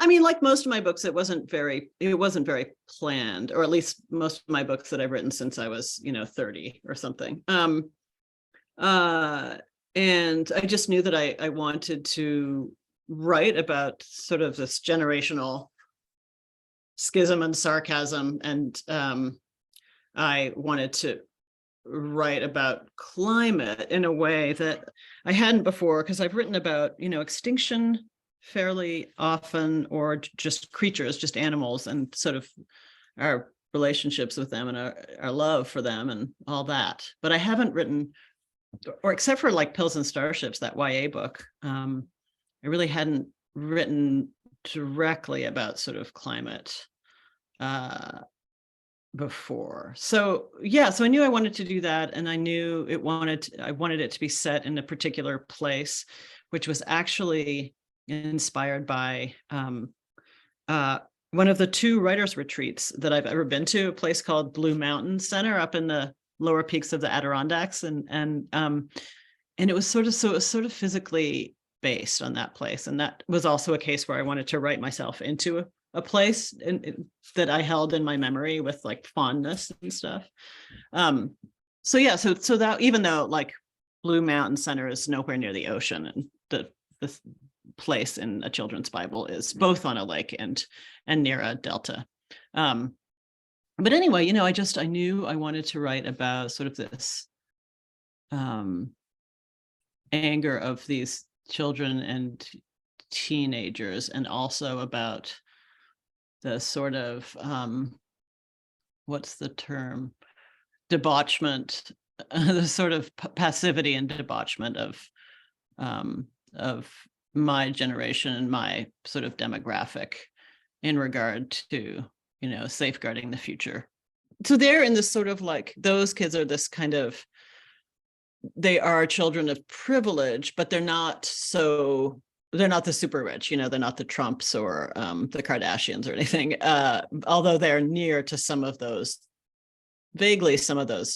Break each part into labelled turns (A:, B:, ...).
A: I mean, like most of my books, it wasn't very planned, or at least most of my books that I've written since I was, 30 or something. And I just knew that I wanted to write about sort of this generational schism and sarcasm, and I wanted to write about climate in a way that I hadn't before, because I've written about, extinction fairly often, or just creatures, just animals, and sort of our relationships with them and our love for them and all that. But I haven't written, or except for like Pills and Starships, that YA book, I really hadn't written directly about sort of climate before. So I knew I wanted to do that, and I knew I wanted it to be set in a particular place, which was actually inspired by one of the 2 writers' retreats that I've ever been to, a place called Blue Mountain Center up in the lower peaks of the Adirondacks, and it was sort of physically based on that place, and that was also a case where I wanted to write myself into a place that I held in my memory with like fondness and stuff. So that, even though like Blue Mountain Center is nowhere near the ocean, and the place in a children's Bible is both on a lake and near a delta. But anyway, I knew I wanted to write about sort of this anger of these children and teenagers, and also about the sort of what's the term, debauchment, the sort of passivity and debauchment of my generation and my sort of demographic in regard to, safeguarding the future. So they're in this sort of like, those kids are this kind of, they are children of privilege, but they're not the super rich, they're not the Trumps or the Kardashians or anything, although they're near to some of those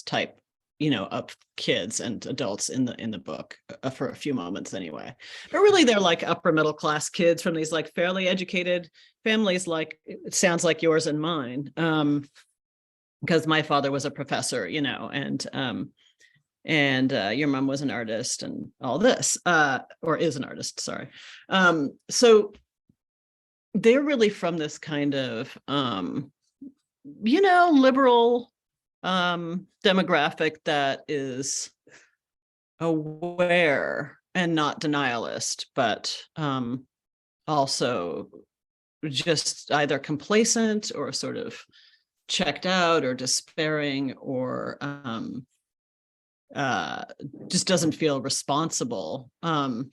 A: type, of kids and adults in the book, for a few moments anyway. But really, they're like upper middle class kids from these like fairly educated families, like it sounds like yours and mine, because my father was a professor, and your mom was an artist and all this, or is an artist, sorry. So they're really from this kind of, liberal demographic that is aware and not denialist, but also just either complacent or sort of checked out or despairing, or just doesn't feel responsible. And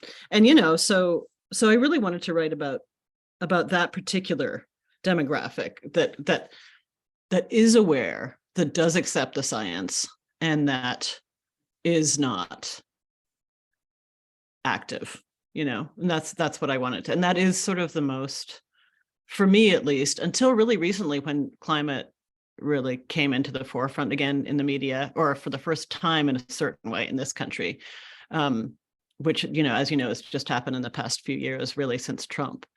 A: so I really wanted to write about that particular demographic that is aware, that does accept the science, and that is not active, and that's what I wanted to. And that is sort of the most, for me at least, until really recently, when climate really came into the forefront again in the media, or for the first time in a certain way in this country, which, as has just happened in the past few years, really since Trump.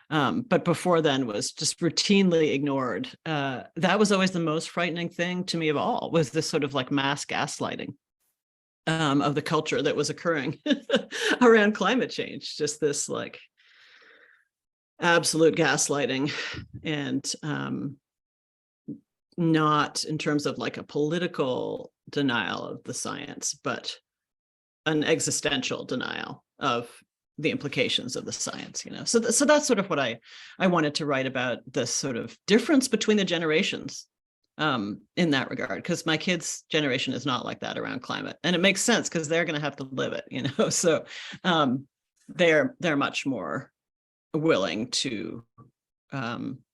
A: But before then was just routinely ignored. That was always the most frightening thing to me of all, was this sort of like mass gaslighting of the culture that was occurring around climate change. Just this like absolute gaslighting, and not in terms of like a political denial of the science, but an existential denial of the implications of the science, So that's sort of what I wanted to write about, this sort of difference between the generations in that regard, because my kids' generation is not like that around climate, and it makes sense because they're going to have to live it, So they're much more willing to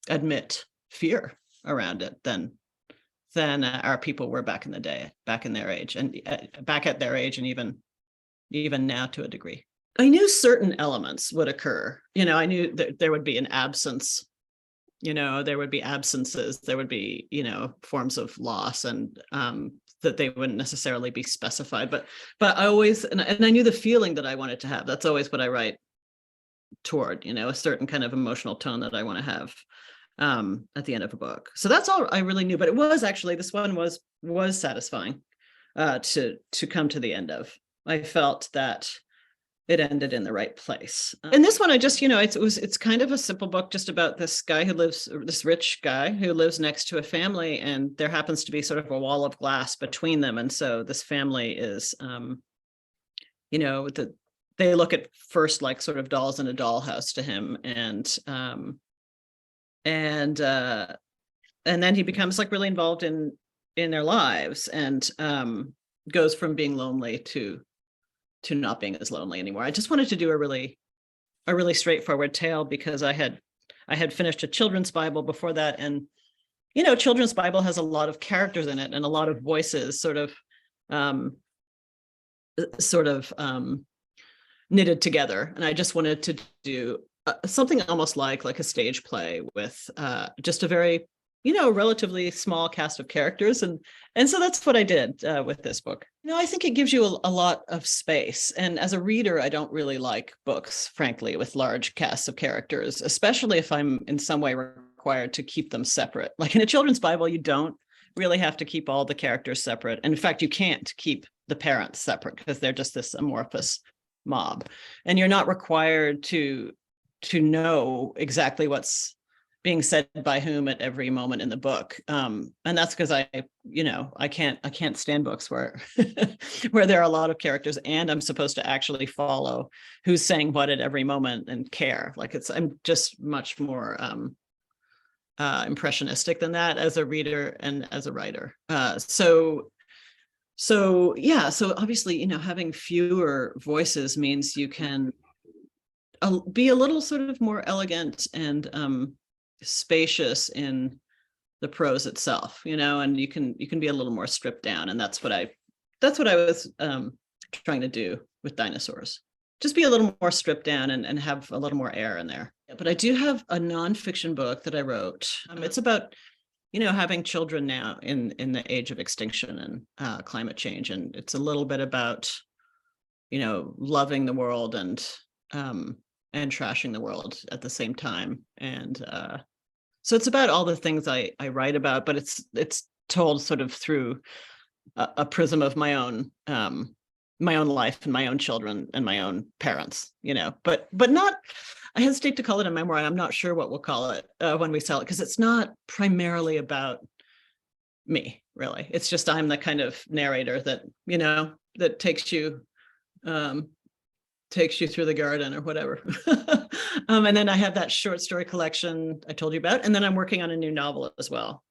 A: admit fear around it than our people were back in the day, back in their age, and back at their age, and even now to a degree. I knew certain elements would occur. I knew that there would be an absence, there would be absences, there would be, forms of loss, and that they wouldn't necessarily be specified. But I always, and I knew the feeling that I wanted to have. That's always what I write toward, a certain kind of emotional tone that I want to have at the end of a book. So that's all I really knew. But it was actually, this one was satisfying to come to the end of. I felt that it ended in the right place. And this one, I just, it's kind of a simple book just about this guy this rich guy who lives next to a family, and there happens to be sort of a wall of glass between them. And so this family is, they look at first like sort of dolls in a dollhouse to him. And then he becomes like really involved in their lives, and goes from being lonely to not being as lonely anymore. I just wanted to do a really straightforward tale, because I had finished a children's Bible before that, and children's Bible has a lot of characters in it and a lot of voices sort of knitted together, and I just wanted to do something almost like a stage play with just a very relatively small cast of characters, and so that's what I did with this book. I think it gives you a lot of space, and as a reader, I don't really like books, frankly, with large casts of characters, especially if I'm in some way required to keep them separate. Like in a children's Bible, you don't really have to keep all the characters separate, and in fact, you can't keep the parents separate because they're just this amorphous mob, and you're not required to know exactly what's being said by whom at every moment in the book. And that's because I can't stand books where where there are a lot of characters and I'm supposed to actually follow who's saying what at every moment and care. I'm just much more impressionistic than that as a reader and as a writer. So obviously, having fewer voices means you can be a little sort of more elegant and spacious in the prose itself, and you can be a little more stripped down, and that's what I was trying to do with Dinosaurs. Just be a little more stripped down and have a little more air in there. But I do have a nonfiction book that I wrote. It's about having children now in the age of extinction and climate change, and it's a little bit about loving the world and trashing the world at the same time. And so it's about all the things I write about, but it's told sort of through a prism of my own life and my own children and my own parents, but not, I hesitate to call it a memoir, and I'm not sure what we'll call it when we sell it, because it's not primarily about me, really. It's just I'm the kind of narrator that, that takes you through the garden or whatever. And then I have that short story collection I told you about. And then I'm working on a new novel as well.